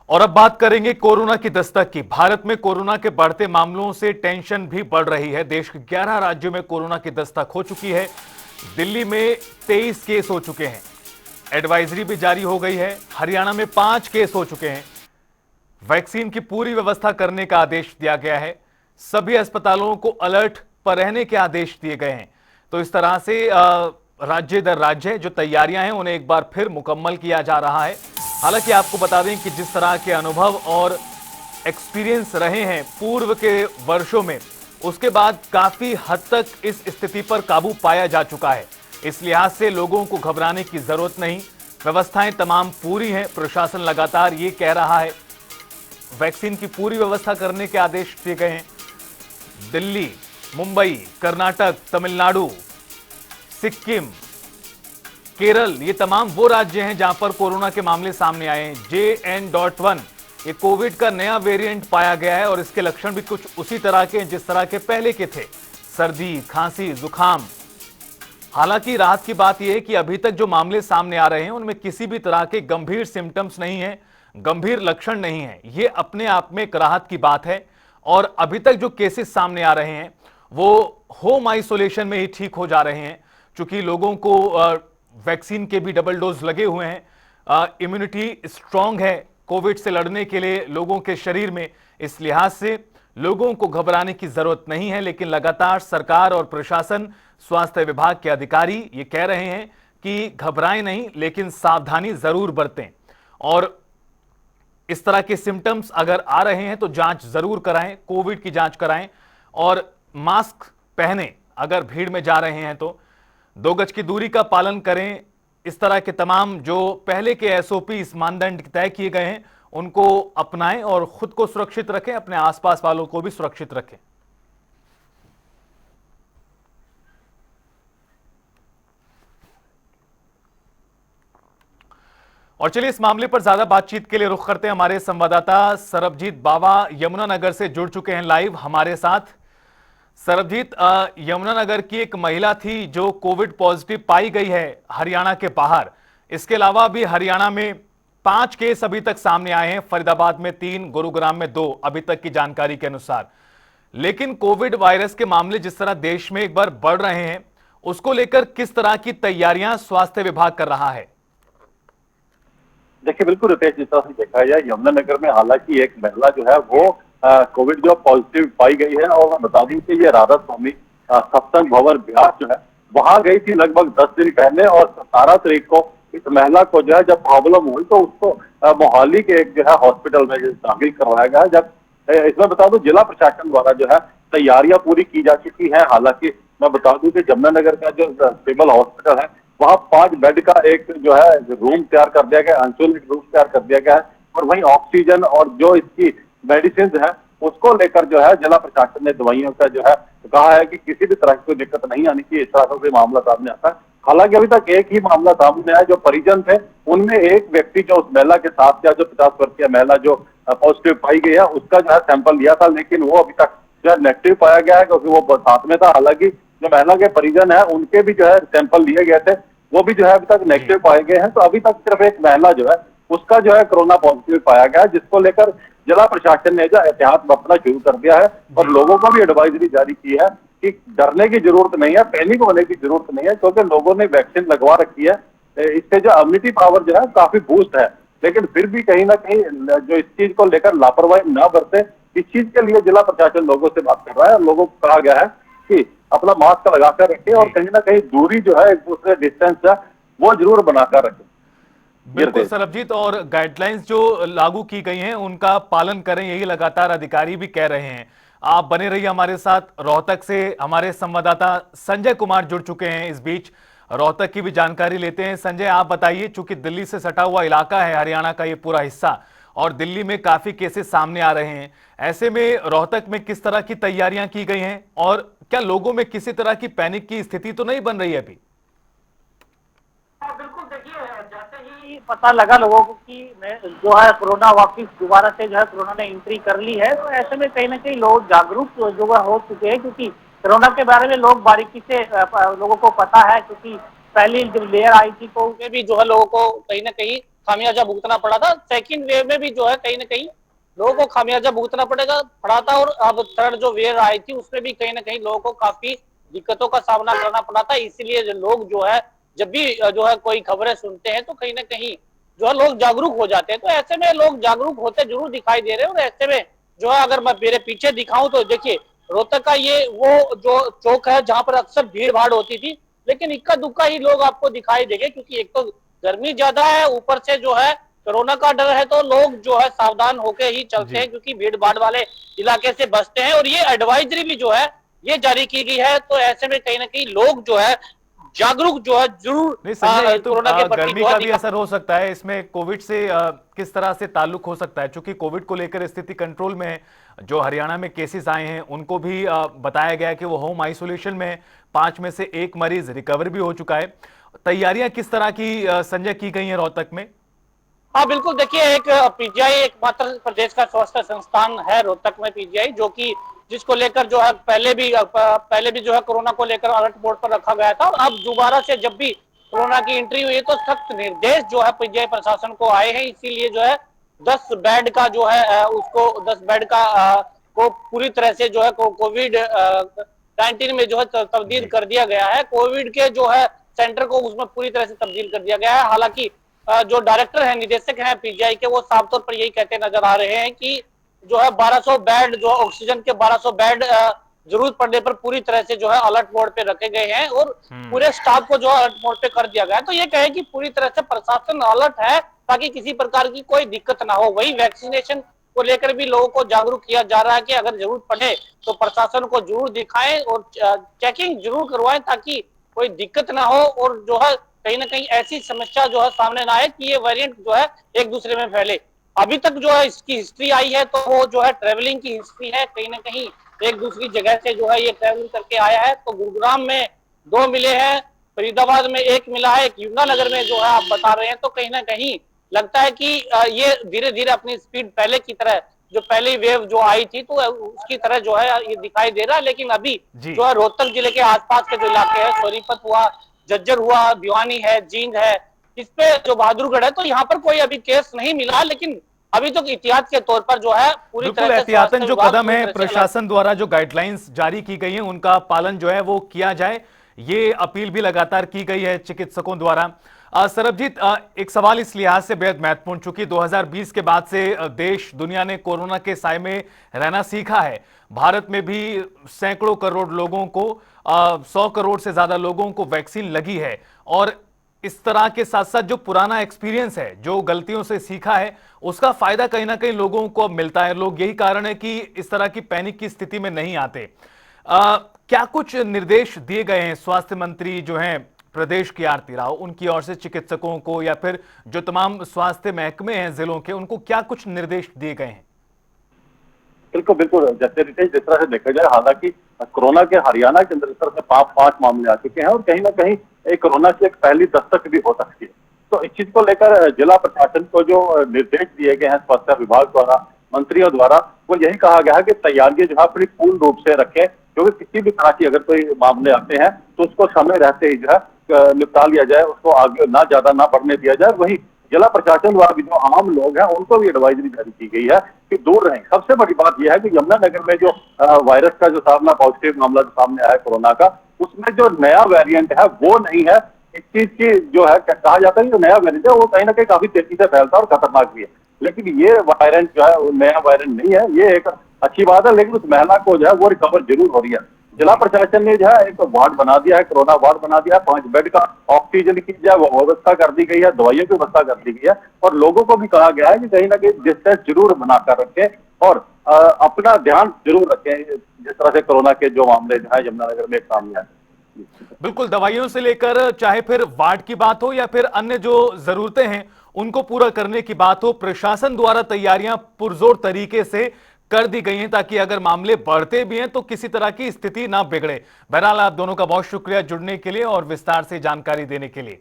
और अब बात करेंगे कोरोना की दस्तक की। भारत में कोरोना के बढ़ते मामलों से टेंशन भी बढ़ रही है। देश के 11 राज्यों में कोरोना की दस्तक हो चुकी है। दिल्ली में 23 केस हो चुके हैं। एडवाइजरी भी जारी हो गई है। हरियाणा में 5 केस हो चुके हैं। वैक्सीन की पूरी व्यवस्था करने का आदेश दिया गया है। सभी अस्पतालों को अलर्ट पर रहने के आदेश दिए गए हैं। तो इस तरह से राज्य दर राज्य जो तैयारियां हैं उन्हें एक बार फिर मुकम्मल किया जा रहा है। हालांकि आपको बता दें कि जिस तरह के अनुभव और एक्सपीरियंस रहे हैं पूर्व के वर्षों में, उसके बाद काफी हद तक इस स्थिति पर काबू पाया जा चुका है। इस लिहाज से लोगों को घबराने की जरूरत नहीं। व्यवस्थाएं तमाम पूरी हैं। प्रशासन लगातार ये कह रहा है वैक्सीन की पूरी व्यवस्था करने के आदेश दिए गए हैं। दिल्ली, मुंबई, कर्नाटक, तमिलनाडु, सिक्किम, केरल, ये तमाम वो राज्य हैं जहां पर कोरोना के मामले सामने आए हैं। JN.1 ये कोविड का नया वेरिएंट पाया गया है और इसके लक्षण भी कुछ उसी तरह के हैं जिस तरह के पहले के थे। सर्दी, खांसी, जुकाम। हालांकि राहत की बात यह है कि अभी तक जो मामले सामने आ रहे हैं उनमें किसी भी तरह के गंभीर सिम्टम्स नहीं है, गंभीर लक्षण नहीं है। ये अपने आप में एक राहत की बात है। और अभी तक जो केसेस सामने आ रहे हैं वो होम आइसोलेशन में ही ठीक हो जा रहे हैं। चूंकि लोगों को वैक्सीन के भी डबल डोज लगे हुए हैं, इम्यूनिटी स्ट्रांग है कोविड से लड़ने के लिए लोगों के शरीर में। इस लिहाज से लोगों को घबराने की जरूरत नहीं है। लेकिन लगातार सरकार और प्रशासन, स्वास्थ्य विभाग के अधिकारी ये कह रहे हैं कि घबराएं नहीं, लेकिन सावधानी जरूर बरतें। और इस तरह के सिम्टम्स अगर आ रहे हैं तो जांच जरूर कराएं, कोविड की जांच कराएं और मास्क पहने। अगर भीड़ में जा रहे हैं तो 2 गज की दूरी का पालन करें। इस तरह के तमाम जो पहले के SOP इस मानदंड तय किए गए हैं उनको अपनाएं और खुद को सुरक्षित रखें, अपने आसपास वालों को भी सुरक्षित रखें। और चलिए इस मामले पर ज्यादा बातचीत के लिए रुख करते हैं। हमारे संवाददाता सरबजीत बावा यमुनानगर से जुड़ चुके हैं लाइव हमारे साथ। सरबजीत, यमुनानगर की एक महिला थी जो कोविड पॉजिटिव पाई गई है हरियाणा के बाहर। इसके अलावा भी हरियाणा में 5 केस अभी तक सामने आए हैं। फरीदाबाद में 3, गुरुग्राम में 2 अभी तक की जानकारी के अनुसार। लेकिन कोविड वायरस के मामले जिस तरह देश में एक बार बढ़ रहे हैं, उसको लेकर किस तरह की तैयारियां स्वास्थ्य विभाग कर रहा है? देखिए, बिल्कुल रितेश, जिस तरह से देखा जाए यमुनानगर में हालांकि एक महिला जो है वो कोविड जो पॉजिटिव पाई गई है। और मैं बता दूं कि ये राधा स्वामी सत्संग भवन बिहार जो है वहां गई थी लगभग 10 दिन पहले। और 17 तारीख को इस महिला को जो है जब प्रॉब्लम हुई तो उसको मोहाली के एक जो है हॉस्पिटल में दाखिल करवाया गया। जब इसमें बता दूं जिला प्रशासन द्वारा जो है तैयारियां पूरी की जा चुकी है। हालांकि मैं बता दूं कि यमुनानगर का जो सिविल हॉस्पिटल है वहाँ 5 बेड का एक जो है रूम तैयार कर दिया गया, आइसोलेट रूम तैयार कर दिया गया है। और वहीं ऑक्सीजन और जो इसकी मेडिसिन है उसको लेकर जो है जिला प्रशासन ने दवाइयों का जो है कहा है कि किसी भी तरह की कोई दिक्कत नहीं आनी चाहिए। इस तरह का कोई मामला सामने आता है। हालांकि अभी तक एक ही मामला सामने आया, जो परिजन थे उनमें एक व्यक्ति जो उस महिला के साथ था, जो 50 वर्षीय महिला जो पॉजिटिव पाई गई है, उसका जो है सैंपल लिया था। लेकिन वो अभी तक जो है नेगेटिव पाया गया है क्योंकि वो साथ में था। हालांकि जो महिला के परिजन है उनके भी जो है सैंपल लिए गए थे, वो भी जो है अभी तक नेगेटिव पाए गए हैं। तो अभी तक सिर्फ एक महिला जो है उसका जो है कोरोना पॉजिटिव पाया गया है, जिसको लेकर जिला प्रशासन ने जो एहतियात बरतना शुरू कर दिया है। और लोगों को भी एडवाइजरी जारी की है कि डरने की जरूरत नहीं है, पैनिक होने की जरूरत नहीं है, क्योंकि लोगों ने वैक्सीन लगवा रखी है। इससे जो इम्यूनिटी पावर जो है काफी बूस्ट है। लेकिन फिर भी कहीं ना कहीं जो इस चीज को लेकर लापरवाही न बरते, इस चीज के लिए जिला प्रशासन लोगों से बात कर रहा है। लोगों को कहा गया है कि अपना मास्क लगाकर रखें और कहीं ना कहीं दूरी जो है एक दूसरे डिस्टेंस है वो जरूर बनाकर रखें। बिल्कुल सरबजीत, और गाइडलाइंस जो लागू की गई हैं उनका पालन करें, यही लगातार अधिकारी भी कह रहे हैं। आप बने रहिए हमारे साथ। रोहतक से हमारे संवाददाता संजय कुमार जुड़ चुके हैं। इस बीच रोहतक की भी जानकारी लेते हैं। संजय, आप बताइए, चूंकि दिल्ली से सटा हुआ इलाका है हरियाणा का ये पूरा हिस्सा, और दिल्ली में काफी केसेस सामने आ रहे हैं, ऐसे में रोहतक में किस तरह की तैयारियां की गई हैं और क्या लोगों में किसी तरह की पैनिक की स्थिति तो नहीं बन रही है अभी? बिल्कुल, देखिए, जैसे ही पता लगा लोगों को कि जो है कोरोना वापिस दोबारा से जो है कोरोना ने एंट्री कर ली है, तो ऐसे में कहीं ना कहीं लोग जागरूक जो है हो चुके हैं। क्योंकि कोरोना के बारे में लोग बारीकी से लोगों को पता है, क्योंकि पहली जब लेयर आई थी तो उसमें भी जो है लोगों को कहीं ना कहीं खामियाजा भुगतना पड़ा था। सेकंड वेव में भी जो है कहीं ना कहीं लोगों को खामियाजा भुगतना पड़ा था, और अब थर्ड जो वेव आई थी उसमें भी कहीं ना कहीं लोगों को काफी दिक्कतों का सामना करना पड़ा था। इसीलिए जो लोग जो है जब भी जो है कोई खबरें सुनते हैं तो कहीं ना कहीं जो है लोग जागरूक हो जाते हैं। तो ऐसे में लोग जागरूक होते जरूर दिखाई दे रहे हैं। और ऐसे में जो है अगर मैं मेरे पीछे दिखाऊं तो देखिए, रोहतक का ये वो जो चौक है जहां पर अक्सर भीड़ भाड़ होती थी, लेकिन इक्का दुक्का ही लोग आपको दिखाई देंगे, क्योंकि एक तो गर्मी ज्यादा है, ऊपर से जो है कोरोना का डर है, तो लोग जो है सावधान होके ही चलते हैं, क्योंकि भीड़ भाड़ वाले इलाके से बचते हैं। और ये एडवाइजरी भी जो है ये जारी की गई है। तो ऐसे में कहीं ना कहीं लोग जो है जागरूक जो है जरूर नहीं संजय, ये तो कोरोना के प्रति गर्मी का भी असर हो सकता है इसमें। कोविड से किस तरह से ताल्लुक हो सकता है, क्योंकि कोविड को लेकर स्थिति कंट्रोल में है। जो हरियाणा में केसेस आए हैं उनको भी बताया गया है कि वो होम आइसोलेशन में है। 5 में से 1 मरीज रिकवर भी हो चुका है। तैयारियां किस तरह की संजय की गई हैं रोहतक में? हाँ बिल्कुल, देखिए एक पीजीआई एकमात्र प्रदेश का स्वास्थ्य संस्थान है रोहतक में पीजीआई, जो कि जिसको लेकर जो है पहले भी जो है कोरोना को लेकर अलर्ट मोड पर रखा गया था। और अब दोबारा से जब भी कोरोना की एंट्री हुई है तो सख्त निर्देश जो है पीजीआई प्रशासन को आए हैं। इसीलिए जो है 10 बेड का जो है उसको 10 बेड का को पूरी तरह से जो है कोविड 19 में जो है तब्दील कर दिया गया है। कोविड के जो है सेंटर को उसमें पूरी तरह से तब्दील कर दिया गया है। हालांकि जो डायरेक्टर है, निदेशक हैं पीजीआई के, वो साफ तौर पर यही कहते नजर आ रहे हैं कि जो है 1200 बेड जो ऑक्सीजन के 1200 बेड जरूरत पड़ने पर पूरी तरह से जो है अलर्ट मोड पे रखे गए हैं, और पूरे स्टाफ को जो है अलर्ट मोड पे कर दिया गया है। तो ये कहे कि पूरी तरह से प्रशासन अलर्ट है ताकि किसी प्रकार की कोई दिक्कत ना हो। वही वैक्सीनेशन को लेकर भी लोगों को जागरूक किया जा रहा है कि अगर जरूरत पड़े तो प्रशासन को जरूर दिखाएं और चेकिंग जरूर करवाएं, ताकि कोई दिक्कत ना हो और जो है कहीं ना कहीं ऐसी समस्या जो है सामने ना आए कि ये वेरिएंट जो है एक दूसरे में फैले। अभी तक जो है इसकी हिस्ट्री आई है तो वो जो है ट्रेवलिंग की हिस्ट्री है, कहीं ना कहीं एक दूसरी जगह से जो है ये ट्रेवलिंग करके आया है। तो गुरुग्राम में 2 मिले हैं, फरीदाबाद में 1 मिला है, एक यमुनानगर में जो है आप बता रहे हैं। तो कहीं ना कहीं लगता है कि ये धीरे धीरे अपनी स्पीड पहले की तरह, जो पहली वेव जो आई थी तो उसकी तरह जो है ये दिखाई दे रहा है। लेकिन अभी जो है रोहतक जिले के आसपास के जो इलाके हैं, सोनीपत हुआ, झज्जर हुआ, भिवानी है, जींद है, इस पे जो बहादुरगढ़ है, तो यहाँ पर कोई अभी केस नहीं मिला। लेकिन अभी तो एहतियात के तौर पर जो है पूरी तरह से एहतियातन जो कदम है प्रशासन द्वारा, जो गाइडलाइंस जारी की गई हैं उनका पालन जो है वो किया जाए, ये अपील भी लगातार की गई है चिकित्सकों द्वारा। सरबजीत, एक सवाल इस लिहाज से बेहद महत्वपूर्ण, चूंकि 2020 के बाद से देश दुनिया ने कोरोना के साए में रहना सीखा है। भारत में भी सैकड़ों करोड़ लोगों को 100 करोड़ से ज्यादा लोगों को वैक्सीन लगी है, और इस तरह के साथ साथ जो पुराना एक्सपीरियंस है, जो गलतियों से सीखा है, उसका फायदा कहीं ना कहीं लोगों को अब मिलता है। लोग यही कारण है कि इस तरह की पैनिक की स्थिति में नहीं आते। क्या कुछ निर्देश दिए गए हैं स्वास्थ्य मंत्री जो हैं प्रदेश की आरती राव, उनकी ओर से चिकित्सकों को, या फिर जो तमाम स्वास्थ्य महकमे हैं जिलों के, उनको क्या कुछ निर्देश दिए गए हैं? बिल्कुल बिल्कुल, जैसे रितेश जिस तरह से देखा जाए, हालांकि कोरोना के हरियाणा के अंदर इस तरह से 5 मामले आ चुके हैं और कहीं ना कहीं एक कोरोना की एक पहली दस्तक भी हो सकती है। तो इस चीज को लेकर जिला प्रशासन को जो निर्देश दिए गए हैं स्वास्थ्य विभाग द्वारा, मंत्रियों द्वारा, वो यही कहा गया है कि तैयारियां जो है अपनी पूर्ण रूप से रखें, क्योंकि किसी भी तरह की अगर कोई मामले आते हैं तो उसको समय रहते ही जो है निपटा लिया जाए, उसको आगे ना ज्यादा ना बढ़ने दिया जाए। वही जिला प्रशासन द्वारा भी जो आम लोग हैं उनको भी एडवाइजरी जारी की गई है कि दूर रहें। सबसे बड़ी बात यह है कि यमुनानगर में जो वायरस का जो सामना पॉजिटिव मामला जो सामने आया कोरोना का, उसमें जो नया वेरिएंट है वो नहीं है। इस चीज की जो है कहा जाता है जो नया वेरिएंट है वो कहीं ना कहीं काफी तेजी से फैलता है और खतरनाक भी है, लेकिन ये वायरेंट जो है वो नया वायरेंट नहीं है। ये एक अच्छी बात है, लेकिन उस महिला को जो है वो रिकवर जरूर हो रही है। जिला प्रशासन ने जो है एक वार्ड बना दिया है, कोरोना वार्ड बना दिया है, 5 बेड का ऑक्सीजन की जो है वो व्यवस्था कर दी गई है, दवाइयों की व्यवस्था कर दी गई है, और लोगों को भी कहा गया है कि कहीं ना कहीं डिस्टेंस जरूर बनाकर रखें और अपना ध्यान जरूर रखें, जिस तरह से कोरोना के जो मामले जो है यमुनानगर में सामने आए। बिल्कुल, दवाइयों से लेकर चाहे फिर वार्ड की बात हो या फिर अन्य जो जरूरतें हैं उनको पूरा करने की बात हो, प्रशासन द्वारा तैयारियां पुरजोर तरीके से कर दी गई हैं ताकि अगर मामले बढ़ते भी हैं तो किसी तरह की स्थिति ना बिगड़े। बहरहाल आप दोनों का बहुत शुक्रिया जुड़ने के लिए और विस्तार से जानकारी देने के लिए।